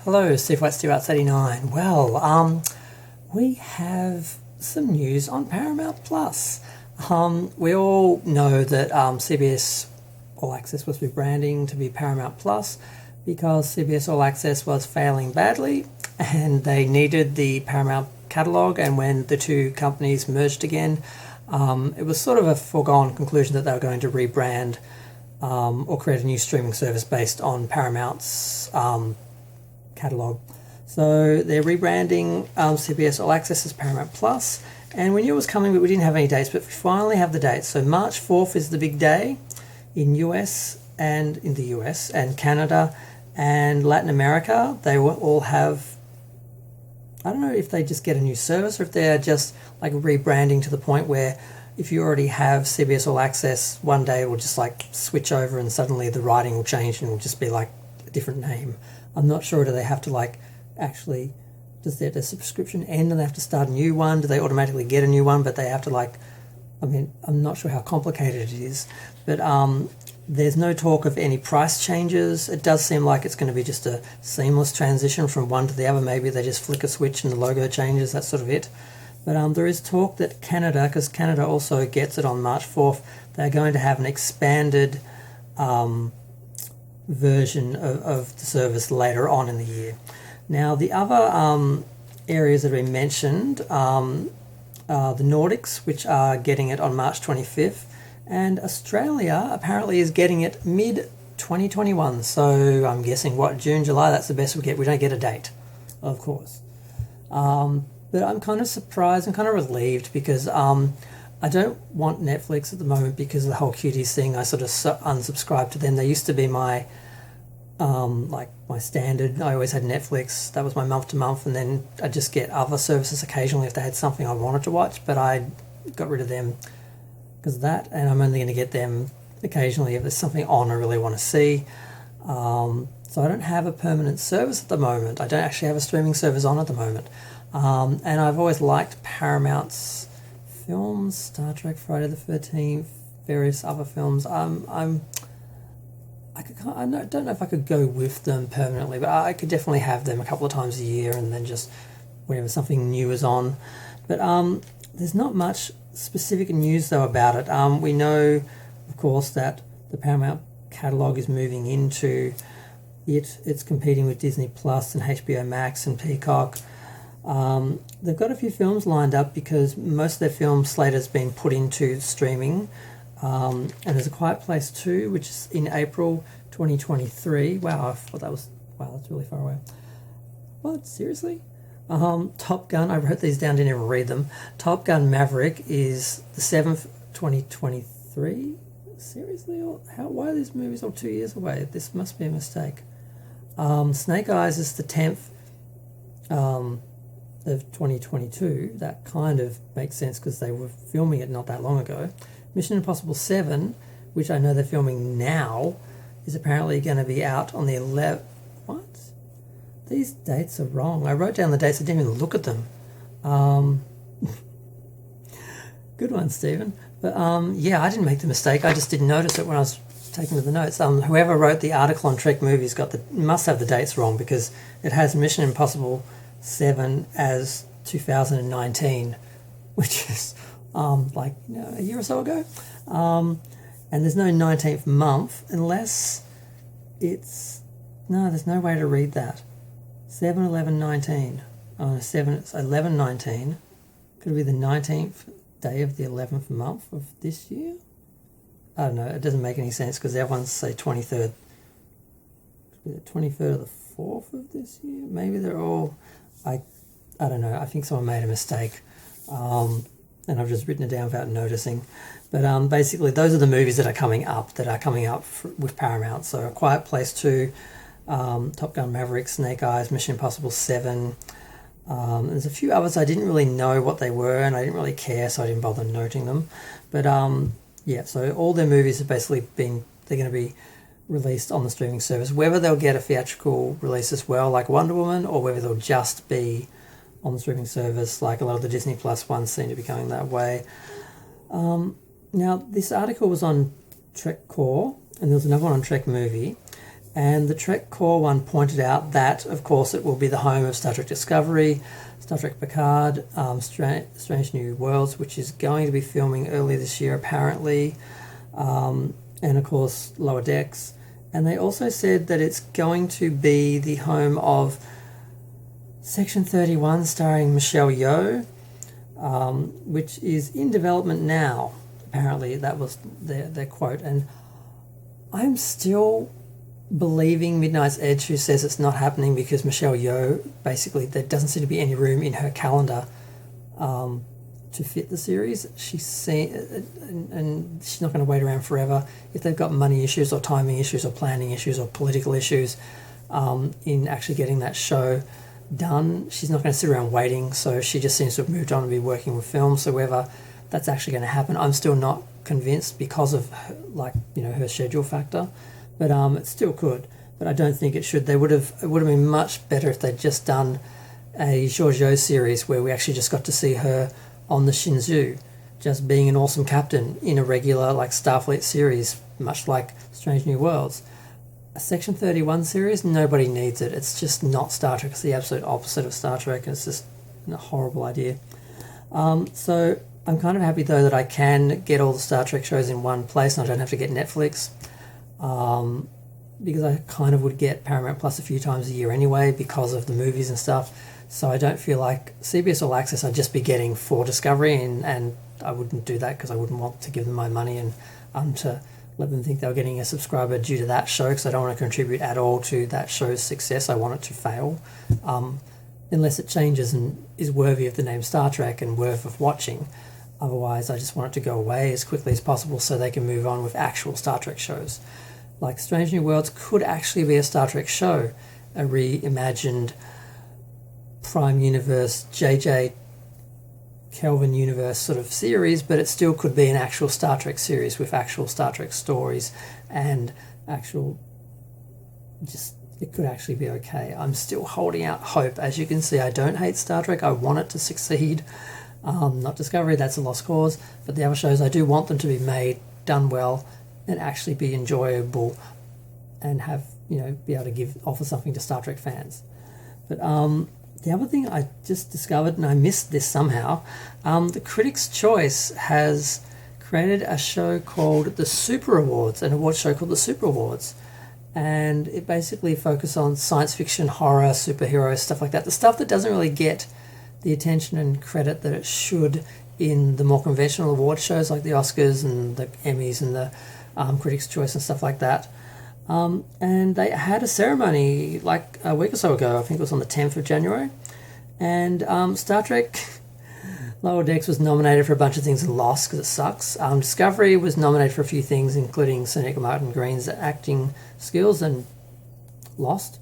Hello, Steve White, Steve Arts 89. Well, we have some news on Paramount Plus. We all know that CBS All Access was rebranding to be Paramount Plus because CBS All Access was failing badly and they needed the Paramount catalogue, and when the two companies merged again, it was sort of a foregone conclusion that they were going to rebrand or create a new streaming service based on Paramount's catalogue. So they're rebranding CBS All Access as Paramount Plus, and we knew it was coming, but we didn't have any dates. But we finally have the dates. So March 4th is the big day in US and Canada and Latin America. They will all have, I don't know if they just get a new service or if they're just like rebranding to the point where if you already have CBS All Access, one day it will just like switch over and suddenly the writing will change and it will just be like a different name. I'm not sure, do they have to like actually, does their subscription end and they have to start a new one? Do they automatically get a new one, but they have to like, I mean, I'm not sure how complicated it is, but there's no talk of any price changes. It does seem like it's going to be just a seamless transition from one to the other. Maybe they just flick a switch and the logo changes, that's sort of it. But there is talk that Canada, because Canada also gets it on March 4th, they're going to have an expanded version of the service later on in the year. Now, the other areas that have been mentioned are the Nordics, which are getting it on March 25th, and Australia apparently is getting it mid-2021. So I'm guessing, June, July, that's the best we get. We don't get a date, of course. But I'm kind of surprised and kind of relieved because I don't want Netflix at the moment because of the whole cuties thing. I sort of unsubscribed to them. They used to be my my standard. I always had Netflix. That was my month to month, and then I just get other services occasionally if they had something I wanted to watch. But I got rid of them because of that, and I'm only going to get them occasionally if there's something on I really want to see. So I don't have a permanent service at the moment. I don't actually have a streaming service on at the moment. And I've always liked Paramount's films, Star Trek, Friday the 13th, various other films. I don't know if I could go with them permanently, but I could definitely have them a couple of times a year and then just whenever something new is on. But there's not much specific news though about it. We know, of course, that the Paramount catalogue is moving into it. It's competing with Disney Plus and HBO Max and Peacock. They've got a few films lined up because most of their film slate has been put into streaming. And there's A Quiet Place 2, which is in April 2023. Wow, I thought that's really far away. What? Seriously? Top Gun, I wrote these down, didn't even read them. Top Gun Maverick is the 7th, 2023. Seriously? Why are these movies all 2 years away? This must be a mistake. Snake Eyes is the 10th of 2022. That kind of makes sense because they were filming it not that long ago. Mission Impossible 7, which I know they're filming now, is apparently going to be out on the 11th. What? These dates are wrong. I wrote down the dates. I didn't even look at them. Good one, Stephen. But yeah, I didn't make the mistake. I just didn't notice it when I was taking to the notes. Whoever wrote the article on Trek Movies must have the dates wrong because it has Mission Impossible 7 as 2019, which is a year or so ago. And there's no 19th month unless there's no way to read that. 7/11/19. 11/19. Could it be the 19th day of the 11th month of this year? I don't know. It doesn't make any sense because the other ones say 23rd. Could be the 23rd or the 4th of this year. Maybe they're all... I don't know. I think someone made a mistake. And I've just written it down without noticing. But basically, those are the movies that are coming up with Paramount. So A Quiet Place 2, Top Gun Maverick, Snake Eyes, Mission Impossible 7. There's a few others I didn't really know what they were, and I didn't really care, so I didn't bother noting them. But yeah, so all their movies have basically they're going to be released on the streaming service. Whether they'll get a theatrical release as well, like Wonder Woman, or whether they'll just be on the streaming service, like a lot of the Disney Plus ones seem to be going that way. Now, this article was on Trek Core, and there was another one on Trek Movie, And the Trek Core one pointed out that, of course, it will be the home of Star Trek Discovery, Star Trek Picard, Strange New Worlds, which is going to be filming early this year apparently, and of course Lower Decks. And they also said that it's going to be the home of Section 31 starring Michelle Yeoh, which is in development now. Apparently that was their quote. And I'm still believing Midnight's Edge, who says it's not happening because Michelle Yeoh, basically there doesn't seem to be any room in her calendar to fit the series. She's seen, and she's not going to wait around forever. If they've got money issues or timing issues or planning issues or political issues in actually getting that show done, she's not going to sit around waiting. So she just seems to have moved on and be working with film. So whether that's actually going to happen, I'm still not convinced because of her schedule factor. But it still could. But I don't think it should. It would have been much better if they'd just done a Georgiou series where we actually just got to see her on the Shinzu, just being an awesome captain in a regular Starfleet series, much like Strange New Worlds. A Section 31 series, nobody needs it. It's just not Star Trek. It's the absolute opposite of Star Trek, and it's just a horrible idea. So I'm kind of happy though that I can get all the Star Trek shows in one place and I don't have to get Netflix. Because I kind of would get Paramount Plus a few times a year anyway because of the movies and stuff. So I don't feel like CBS All Access I'd just be getting for Discovery, and I wouldn't do that because I wouldn't want to give them my money and to let them think they were getting a subscriber due to that show, because I don't want to contribute at all to that show's success. I want it to fail unless it changes and is worthy of the name Star Trek and worth of watching. Otherwise, I just want it to go away as quickly as possible so they can move on with actual Star Trek shows. Like Strange New Worlds could actually be a Star Trek show, a reimagined Prime Universe, JJ Kelvin Universe sort of series, but it still could be an actual Star Trek series with actual Star Trek stories and it could actually be okay. I'm still holding out hope. As you can see, I don't hate Star Trek. I want it to succeed. Not Discovery, that's a lost cause, but the other shows, I do want them to be made, done well, and actually be enjoyable and have, be able to offer something to Star Trek fans. But the other thing I just discovered, and I missed this somehow, the Critics' Choice has created a show called the Super Awards, an award show called the Super Awards. And it basically focuses on science fiction, horror, superheroes, stuff like that. The stuff that doesn't really get the attention and credit that it should in the more conventional award shows like the Oscars and the Emmys and the Critics' Choice and stuff like that. And they had a ceremony like a week or so ago. I think it was on the 10th of January. And Star Trek Lower Decks was nominated for a bunch of things and lost because it sucks. Discovery was nominated for a few things, including Sonequa Martin Green's acting skills, and lost.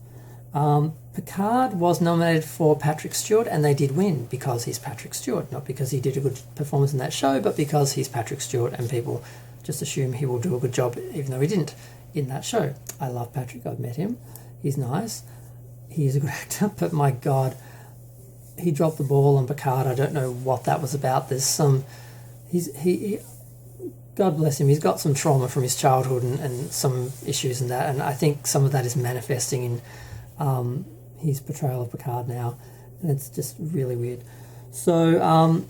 Picard was nominated for Patrick Stewart, and they did win because he's Patrick Stewart, not because he did a good performance in that show, but because he's Patrick Stewart and people just assume he will do a good job even though he didn't in that show. I love Patrick. I've met him. He's nice. He's a good actor, but my God, he dropped the ball on Picard. I don't know what that was about. There's some... He God bless him, he's got some trauma from his childhood and some issues in that, and I think some of that is manifesting in his portrayal of Picard now, and it's just really weird. So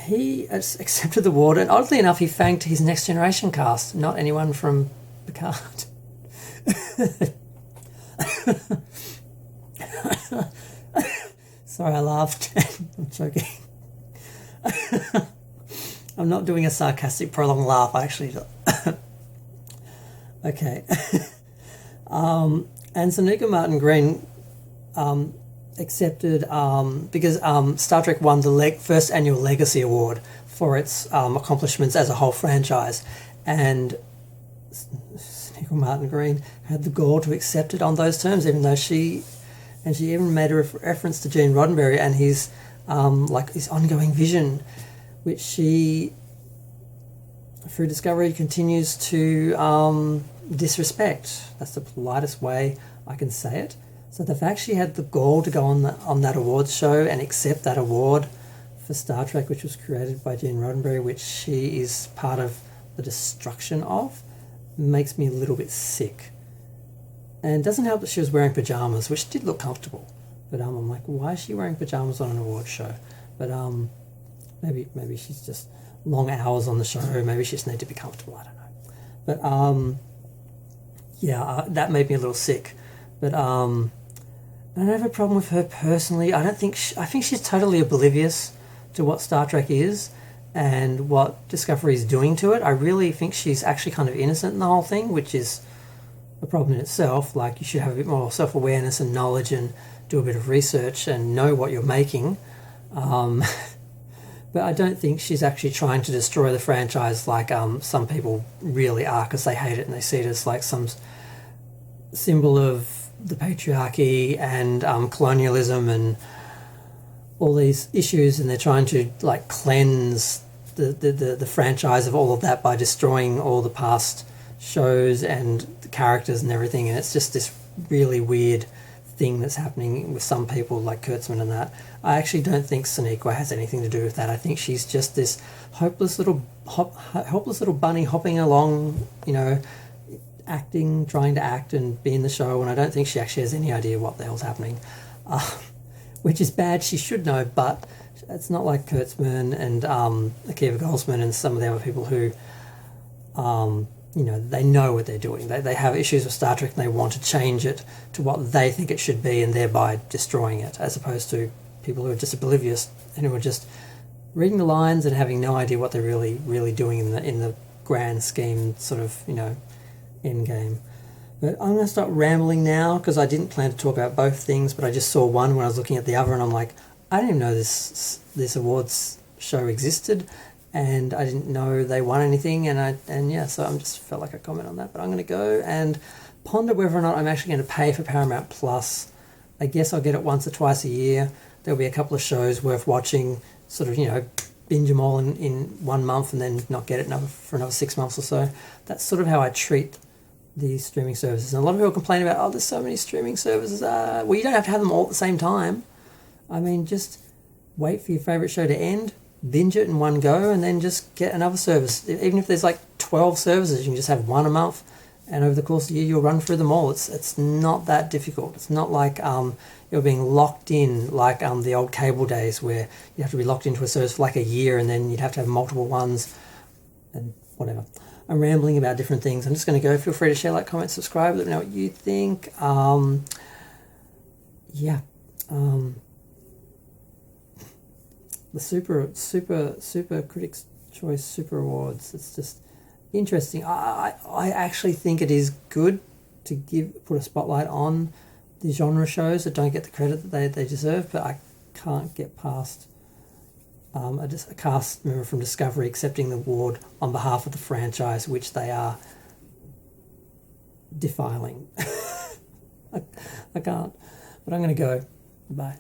he accepted the award, and oddly enough, he thanked his Next Generation cast, not anyone from Picard. Sorry, I laughed. I'm joking. I'm not doing a sarcastic, prolonged laugh, actually. Okay. And Sonequa Martin Green accepted because Star Trek won the first annual Legacy Award for its accomplishments as a whole franchise, and Sonequa Martin Green had the gall to accept it on those terms, even though she even made a reference to Gene Roddenberry and his his ongoing vision, which she, through Discovery, continues to disrespect. That's the politest way I can say it. So the fact she had the gall to go on that awards show and accept that award for Star Trek, which was created by Gene Roddenberry, which she is part of the destruction of, makes me a little bit sick. And it doesn't help that she was wearing pajamas, which did look comfortable. But I'm like, why is she wearing pajamas on an awards show? But maybe she's just long hours on the show. Maybe she just needs to be comfortable. I don't know. But that made me a little sick. But I don't have a problem with her personally. I think she's totally oblivious to what Star Trek is and what Discovery is doing to it. I really think she's actually kind of innocent in the whole thing, which is a problem in itself. Like, you should have a bit more self-awareness and knowledge and do a bit of research and know what you're making. But I don't think she's actually trying to destroy the franchise like some people really are, because they hate it and they see it as like some symbol of the patriarchy and colonialism and all these issues, and they're trying to like cleanse the franchise of all of that by destroying all the past shows and the characters and everything. And it's just this really weird thing that's happening with some people like Kurtzman and that. I actually don't think Sonequa has anything to do with that. I think she's just this helpless little bunny hopping along, trying to act and be in the show, and I don't think she actually has any idea what the hell's happening, which is bad. She should know, but it's not like Kurtzman and Akiva Goldsman and some of the other people who they know what they're doing. They have issues with Star Trek and they want to change it to what they think it should be and thereby destroying it, as opposed to people who are just oblivious and who are just reading the lines and having no idea what they're really doing in the grand scheme sort of, end game. But I'm going to stop rambling now, because I didn't plan to talk about both things, but I just saw one when I was looking at the other and I'm like, I didn't even know this awards show existed. And I didn't know they won anything, so I just felt like I comment on that. But I'm going to go and ponder whether or not I'm actually going to pay for Paramount Plus. I guess I'll get it once or twice a year. There'll be a couple of shows worth watching, sort of, binge them all in 1 month and then not get it for another 6 months or so. That's sort of how I treat these streaming services. And a lot of people complain about, there's so many streaming services. Well, you don't have to have them all at the same time. I mean, just wait for your favourite show to end, binge it in one go, and then just get another service. Even if there's like 12 services, you can just have one a month, and over the course of the year you'll run through them all. It's not that difficult. It's not like you're being locked in like the old cable days, where you have to be locked into a service for like a year and then you'd have to have multiple ones and whatever. I'm rambling about different things. I'm just going to go. Feel free to share, like, comment, subscribe, let me know what you think. The super Critics' Choice Super Awards. It's just interesting. I actually think it is good to put a spotlight on the genre shows that don't get the credit that they deserve, but I can't get past a cast member from Discovery accepting the award on behalf of the franchise, which they are defiling. I can't. But I'm going to go. Bye.